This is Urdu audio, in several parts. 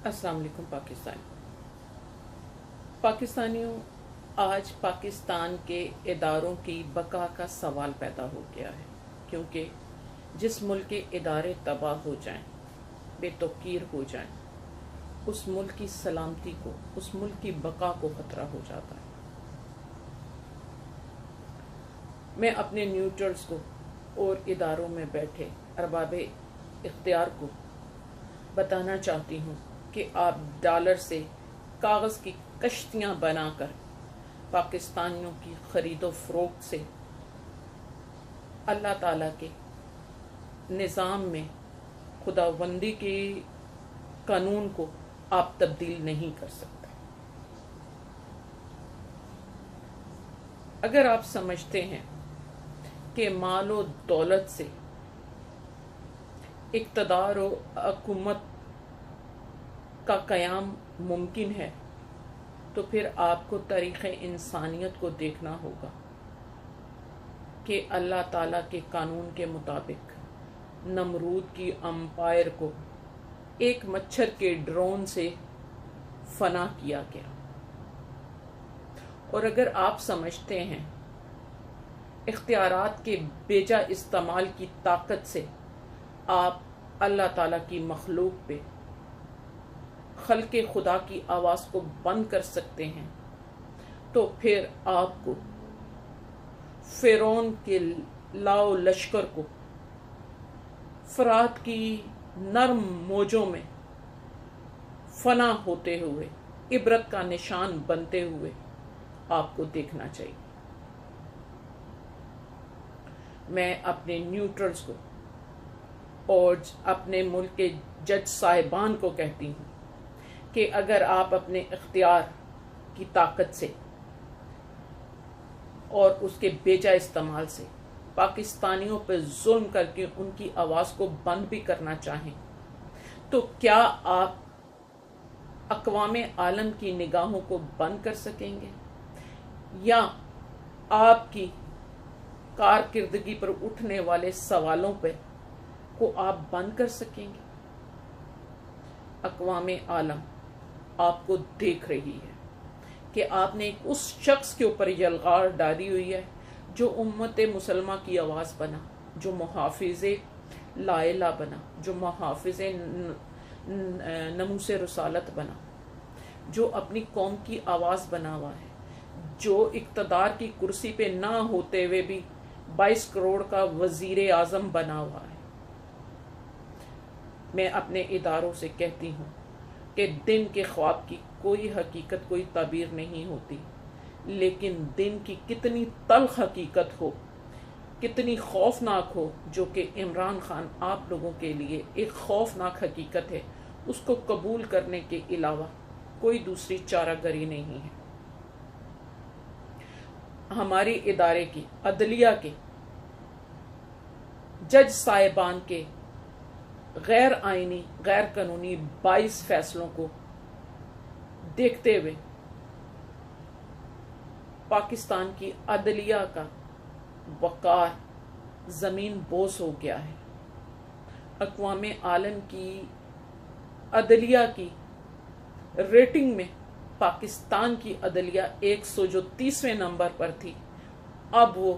السلام علیکم پاکستانیوں، آج پاکستان کے اداروں کی بقا کا سوال پیدا ہو گیا ہے، کیونکہ جس ملک کے ادارے تباہ ہو جائیں، بے توقیر ہو جائیں، اس ملک کی سلامتی کو، اس ملک کی بقا کو خطرہ ہو جاتا ہے۔ میں اپنے نیوٹرلز کو اور اداروں میں بیٹھے ارباب اختیار کو بتانا چاہتی ہوں کہ آپ ڈالر سے کاغذ کی کشتیاں بنا کر پاکستانیوں کی خرید و فروخت سے اللہ تعالیٰ کے نظام میں خداوندی کے قانون کو آپ تبدیل نہیں کر سکتے۔ اگر آپ سمجھتے ہیں کہ مال و دولت سے اقتدار و حکومت کا قیام ممکن ہے تو پھر آپ کو تاریخ انسانیت کو دیکھنا ہوگا کہ اللہ تعالیٰ کے قانون کے مطابق نمرود کی امپائر کو ایک مچھر کے ڈرون سے فنا کیا گیا۔ اور اگر آپ سمجھتے ہیں اختیارات کے بیجا استعمال کی طاقت سے آپ اللہ تعالیٰ کی مخلوق پہ خلق خدا کی آواز کو بند کر سکتے ہیں، تو پھر آپ کو فرعون کے لاؤ لشکر کو فرات کی نرم موجوں میں فنا ہوتے ہوئے عبرت کا نشان بنتے ہوئے آپ کو دیکھنا چاہیے۔ میں اپنے نیوٹرلز کو اور اپنے ملک کے جج صاحبان کو کہتی ہوں کہ اگر آپ اپنے اختیار کی طاقت سے اور اس کے بیجا استعمال سے پاکستانیوں پر ظلم کر کے ان کی آواز کو بند بھی کرنا چاہیں، تو کیا آپ اقوام عالم کی نگاہوں کو بند کر سکیں گے، یا آپ کی کارکردگی پر اٹھنے والے سوالوں پہ کو آپ بند کر سکیں گے؟ اقوام عالم آپ کو دیکھ رہی ہے کہ آپ نے اس شخص کے اوپر یلغار ڈالی ہوئی ہے جو امت مسلمہ کی آواز بنا، جو محافظ لا الہ بنا، جو محافظ ناموس رسالت بنا، جو اپنی قوم کی آواز بنا ہوا ہے، جو اقتدار کی کرسی پہ نہ ہوتے ہوئے بھی 22 کروڑ کا وزیر اعظم بنا ہوا ہے۔ میں اپنے اداروں سے کہتی ہوں کہ دن کے خواب کی کوئی حقیقت، کوئی تعبیر نہیں ہوتی، لیکن دن کی کتنی تلخ حقیقت ہو، کتنی خوفناک ہو، جو کہ عمران خان آپ لوگوں کے لیے ایک خوفناک حقیقت ہے، اس کو قبول کرنے کے علاوہ کوئی دوسری چارہ گری نہیں ہے۔ ہماری ادارے کی، عدلیہ کے جج صاحبان کے غیر آئینی، غیر قانونی 22 فیصلوں کو دیکھتے ہوئے پاکستان کی عدلیہ کا وقار زمین بوس ہو گیا ہے۔ اقوام عالم کی عدلیہ کی ریٹنگ میں پاکستان کی عدلیہ 130ویں نمبر پر تھی، اب وہ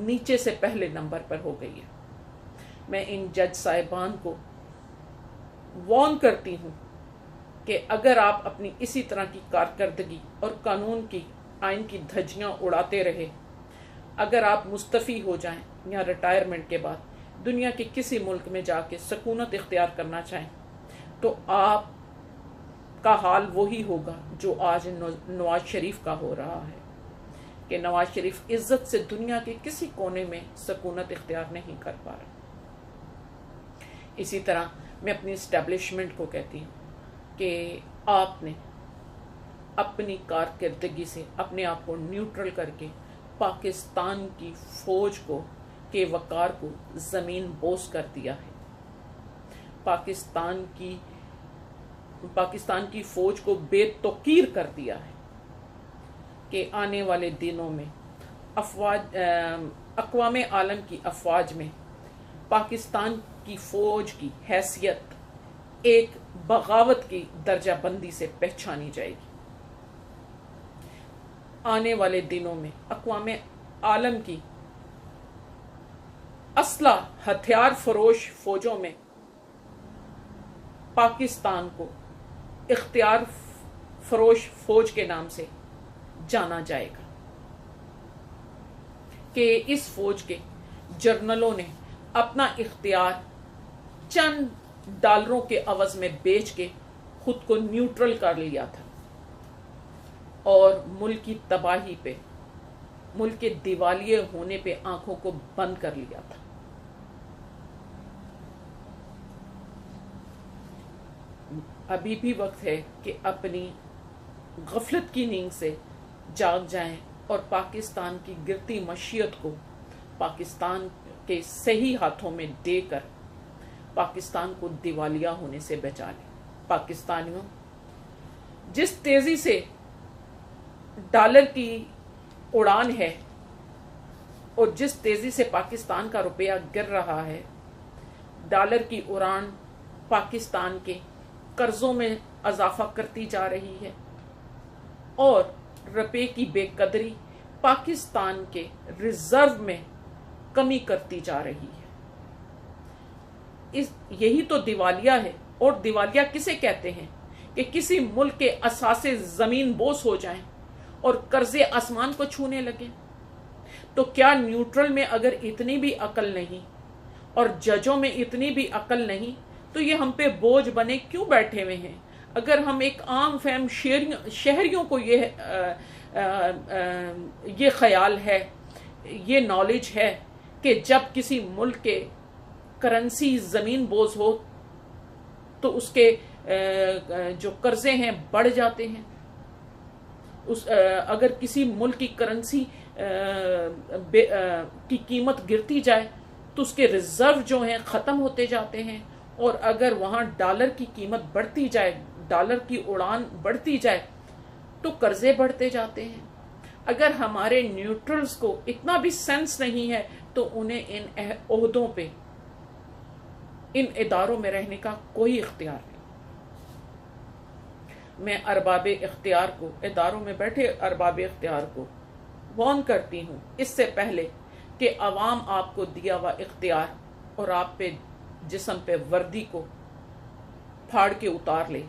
نیچے سے پہلے نمبر پر ہو گئی ہے۔ میں ان جج صاحبان کو وارن کرتی ہوں کہ اگر آپ اپنی اسی طرح کی کارکردگی اور قانون کی، آئین کی دھجیاں اڑاتے رہے، اگر آپ مستعفی ہو جائیں یا ریٹائرمنٹ کے بعد دنیا کے کسی ملک میں جا کے سکونت اختیار کرنا چاہیں، تو آپ کا حال وہی ہوگا جو آج نواز شریف کا ہو رہا ہے، کہ نواز شریف عزت سے دنیا کے کسی کونے میں سکونت اختیار نہیں کر پا رہا۔ اسی طرح میں اپنی اسٹیبلشمنٹ کو کہتی ہوں کہ آپ نے اپنی کارکردگی سے اپنے آپ کو نیوٹرل کر کے پاکستان کی فوج کو کے وقار کو زمین بوس کر دیا ہے۔ پاکستان کی فوج کو بے توقیر کر دیا ہے کہ آنے والے دنوں میں اقوام عالم کی افواج میں پاکستان کی فوج کی حیثیت ایک بغاوت کی درجہ بندی سے پہچانی جائے گی۔ آنے والے دنوں میں اقوام عالم کی اسلحہ ہتھیار فروش فوجوں میں پاکستان کو اختیار فروش فوج کے نام سے جانا جائے گا کہ اس فوج کے جرنلوں نے اپنا اختیار چند ڈالروں کے عوض میں بیچ کے خود کو نیوٹرل کر لیا تھا اور ملک کی تباہی پہ، ملک کے دیوالیے ہونے پہ آنکھوں کو بند کر لیا تھا۔ ابھی بھی وقت ہے کہ اپنی غفلت کی نیند سے جاگ جائیں اور پاکستان کی گرتی معیشت کو پاکستان کے صحیح ہاتھوں میں دے کر پاکستان کو دیوالیہ ہونے سے بچا لیں۔ پاکستانیوں، جس تیزی سے ڈالر کی اڑان ہے اور جس تیزی سے پاکستان کا روپیہ گر رہا ہے، ڈالر کی اڑان پاکستان کے قرضوں میں اضافہ کرتی جا رہی ہے اور روپے کی بے قدری پاکستان کے ریزرو میں کمی کرتی جا رہی ہے۔ یہی تو دیوالیہ ہے۔ اور دیوالیہ کسے کہتے ہیں؟ کہ کسی ملک کے اثاثے زمین بوس ہو جائیں اور قرضے آسمان کو چھونے لگیں۔ تو کیا نیوٹرل میں اگر اتنی بھی عقل نہیں اور ججوں میں اتنی بھی عقل نہیں تو یہ ہم پہ بوجھ بنے کیوں بیٹھے ہوئے ہیں؟ اگر ہم ایک عام فہم شہریوں کو یہ خیال ہے، یہ نالج ہے کہ جب کسی ملک کے کرنسی زمین بوز ہو تو اس کے جو قرضے ہیں بڑھ جاتے ہیں، اگر کسی ملک کی کرنسی کی قیمت گرتی جائے تو اس کے ریزرو جو ہیں ختم ہوتے جاتے ہیں، اور اگر وہاں ڈالر کی قیمت بڑھتی جائے، ڈالر کی اڑان بڑھتی جائے تو قرضے بڑھتے جاتے ہیں۔ اگر ہمارے نیوٹرلز کو اتنا بھی سینس نہیں ہے تو انہیں ان عہدوں پہ، ان اداروں میں رہنے کا کوئی اختیار نہیں۔ میں ارباب اختیار کو، اداروں میں بیٹھے ارباب اختیار کو وارن کرتی ہوں اس سے پہلے کہ عوام آپ کو دیا ہوا اختیار اور آپ پہ جسم پہ وردی کو پھاڑ کے اتار لے،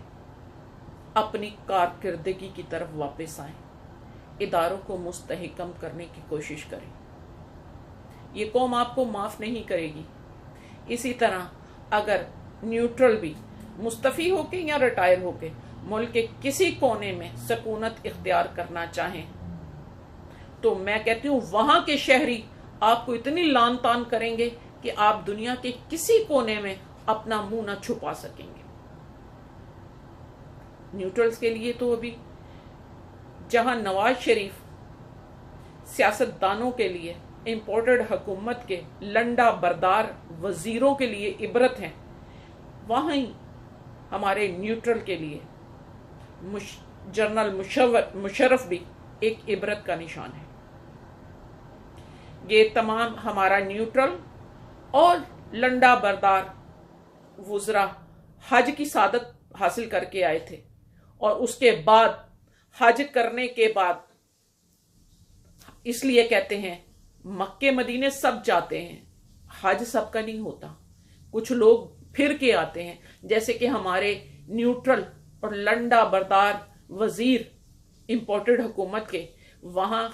اپنی کارکردگی کی طرف واپس آئیں، اداروں کو مستحکم کرنے کی کوشش کریں۔ یہ قوم آپ کو معاف نہیں کرے گی۔ اسی طرح اگر نیوٹرل بھی مستعفی ہو کے یا ریٹائر ہو کے ملک کے کسی کونے میں سکونت اختیار کرنا چاہیں تو میں کہتی ہوں وہاں کے شہری آپ کو اتنی لان تان کریں گے کہ آپ دنیا کے کسی کونے میں اپنا منہ نہ چھپا سکیں گے۔ نیوٹرلز کے لیے تو ابھی جہاں نواز شریف سیاست دانوں کے لیے، امپورٹڈ حکومت کے لنڈا بردار وزیروں کے لیے عبرت ہیں، وہیں ہمارے نیوٹرل کے لیے جنرل مشرف بھی ایک عبرت کا نشان ہے۔ یہ تمام ہمارا نیوٹرل اور لنڈا بردار وزراء حج کی سعادت حاصل کر کے آئے تھے، اور اس کے بعد حج کرنے کے بعد اس لیے کہتے ہیں مکے مدینے سب جاتے ہیں، حج سب کا نہیں ہوتا، کچھ لوگ پھر کے آتے ہیں، جیسے کہ ہمارے نیوٹرل اور لنڈا بردار وزیر امپورٹڈ حکومت کے وہاں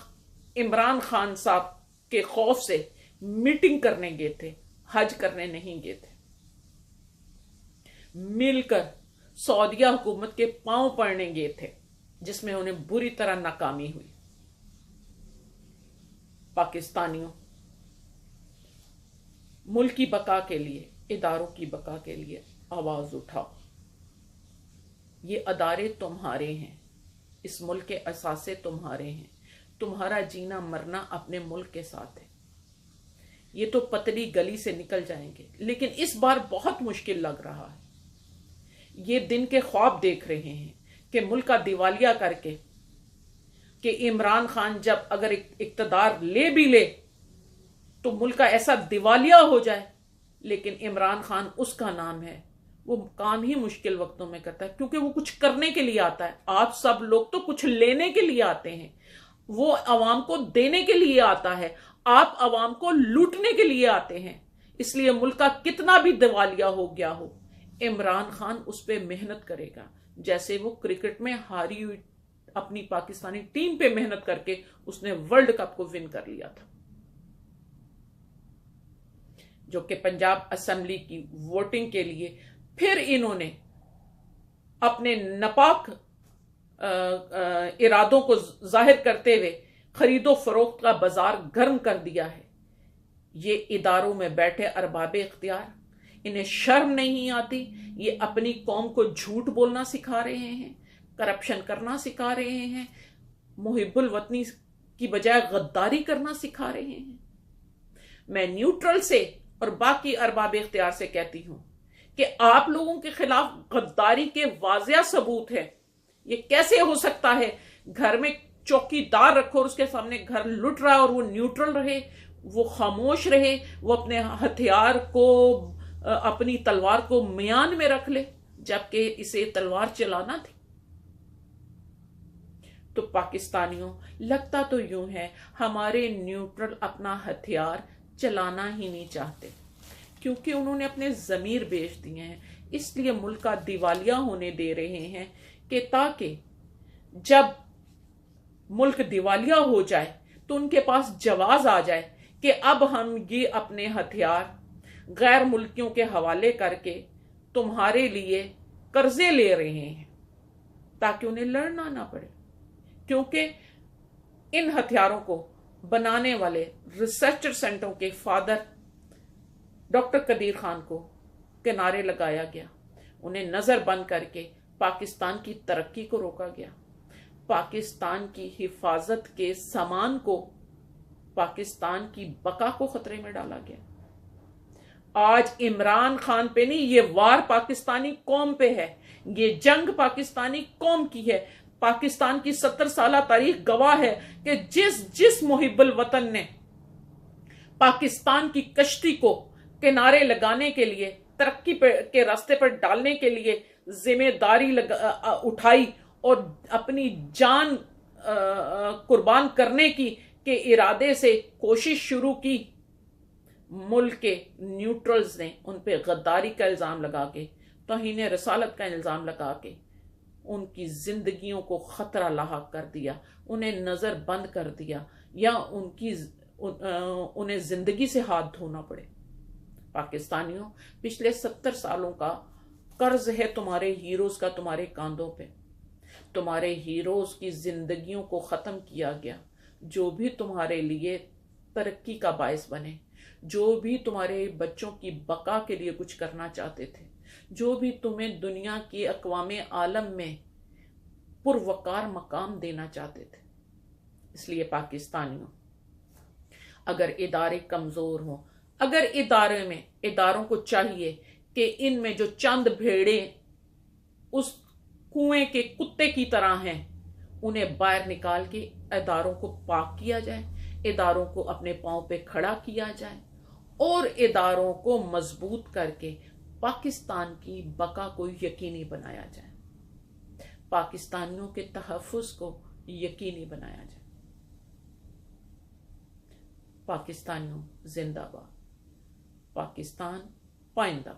عمران خان صاحب کے خوف سے میٹنگ کرنے گئے تھے، حج کرنے نہیں گئے تھے، مل کر سعودیہ حکومت کے پاؤں پڑنے گئے تھے، جس میں انہیں بری طرح ناکامی ہوئی۔ پاکستانیوں، ملک کی بقا کے لیے، اداروں کی بقا کے لیے آواز اٹھاؤ۔ یہ ادارے تمہارے ہیں، اس ملک کے اثاثے تمہارے ہیں، تمہارا جینا مرنا اپنے ملک کے ساتھ ہے۔ یہ تو پتلی گلی سے نکل جائیں گے، لیکن اس بار بہت مشکل لگ رہا ہے۔ یہ دن کے خواب دیکھ رہے ہیں کہ ملک کا دیوالیہ کر کے، کہ عمران خان جب اگر اقتدار لے بھی لے تو ملک کا ایسا دیوالیہ ہو جائے، لیکن عمران خان اس کا نام ہے، وہ کام ہی مشکل وقتوں میں کرتا ہے، کیونکہ وہ کچھ کرنے کے لیے آتا ہے۔ آپ سب لوگ تو کچھ لینے کے لیے آتے ہیں، وہ عوام کو دینے کے لیے آتا ہے، آپ عوام کو لوٹنے کے لیے آتے ہیں۔ اس لیے ملک کا کتنا بھی دیوالیہ ہو گیا ہو، عمران خان اس پہ محنت کرے گا، جیسے وہ کرکٹ میں ہاری ہوئی اپنی پاکستانی ٹیم پہ محنت کر کے اس نے ورلڈ کپ کو ون کر لیا تھا، جو کہ پنجاب اسمبلی کی ووٹنگ کے لیے پھر انہوں نے اپنے ناپاک ارادوں کو ظاہر کرتے ہوئے خرید و فروخت کا بازار گرم کر دیا ہے۔ یہ اداروں میں بیٹھے ارباب اختیار، انہیں شرم نہیں آتی؟ یہ اپنی قوم کو جھوٹ بولنا سکھا رہے ہیں، کرپشن کرنا سکھا رہے ہیں، محب الوطنی کی بجائے غداری کرنا سکھا رہے ہیں۔ میں نیوٹرل سے اور باقی ارباب اختیار سے کہتی ہوں کہ آپ لوگوں کے خلاف غداری کے واضح ثبوت ہے۔ یہ کیسے ہو سکتا ہے گھر میں چوکی دار رکھو اور اس کے سامنے گھر لٹ رہا ہے اور وہ نیوٹرل رہے، وہ خاموش رہے، وہ اپنے ہتھیار کو، اپنی تلوار کو میان میں رکھ لے، جبکہ اسے تلوار چلانا تھی؟ تو پاکستانیوں، لگتا تو یوں ہے ہمارے نیوٹرل اپنا ہتھیار چلانا ہی نہیں چاہتے، کیونکہ انہوں نے اپنے ضمیر بیچ دیے ہیں۔ اس لیے ملک کا دیوالیہ ہونے دے رہے ہیں کہ تاکہ جب ملک دیوالیہ ہو جائے تو ان کے پاس جواز آ جائے کہ اب ہم یہ اپنے ہتھیار غیر ملکیوں کے حوالے کر کے تمہارے لیے قرضے لے رہے ہیں، تاکہ انہیں لڑنا نہ پڑے۔ کیونکہ ان ہتھیاروں کو بنانے والے ریسرچر سینٹروں کے فادر ڈاکٹر قدیر خان کو کنارے لگایا گیا، انہیں نظر بند کر کے پاکستان کی ترقی کو روکا گیا، پاکستان کی حفاظت کے سامان کو، پاکستان کی بقا کو خطرے میں ڈالا گیا۔ آج عمران خان پہ نہیں، یہ وار پاکستانی قوم پہ ہے، یہ جنگ پاکستانی قوم کی ہے۔ پاکستان کی 70 سالہ تاریخ گواہ ہے کہ جس محب الوطن نے پاکستان کی کشتی کو کنارے لگانے کے لیے، ترقی کے راستے پر ڈالنے کے لیے ذمہ داری اٹھائی اور اپنی جان قربان کرنے کی کے ارادے سے کوشش شروع کی، ملک کے نیوٹرلز نے ان پہ غداری کا الزام لگا کے، توہین رسالت کا الزام لگا کے ان کی زندگیوں کو خطرہ لاحق کر دیا، انہیں نظر بند کر دیا، یا انہیں زندگی سے ہاتھ دھونا پڑے۔ پاکستانیوں، پچھلے 70 سالوں کا قرض ہے تمہارے ہیروز کا تمہارے کاندھوں پہ۔ تمہارے ہیروز کی زندگیوں کو ختم کیا گیا، جو بھی تمہارے لیے ترقی کا باعث بنے، جو بھی تمہارے بچوں کی بقا کے لیے کچھ کرنا چاہتے تھے، جو بھی تمہیں دنیا کی اقوام عالم میں پروقار مقام دینا چاہتے تھے۔ اس لیے پاکستانیوں، اگر ادارے کمزور ہوں، اگر اداروں کو چاہیے کہ ان میں جو چند بھیڑیں اس کنویں کے کتے کی طرح ہیں، انہیں باہر نکال کے اداروں کو پاک کیا جائے، اداروں کو اپنے پاؤں پہ کھڑا کیا جائے اور اداروں کو مضبوط کر کے پاکستان کی بقا کو یقینی بنایا جائے، پاکستانیوں کے تحفظ کو یقینی بنایا جائے۔ پاکستانیوں زندہ باد، پاکستان پائندہ۔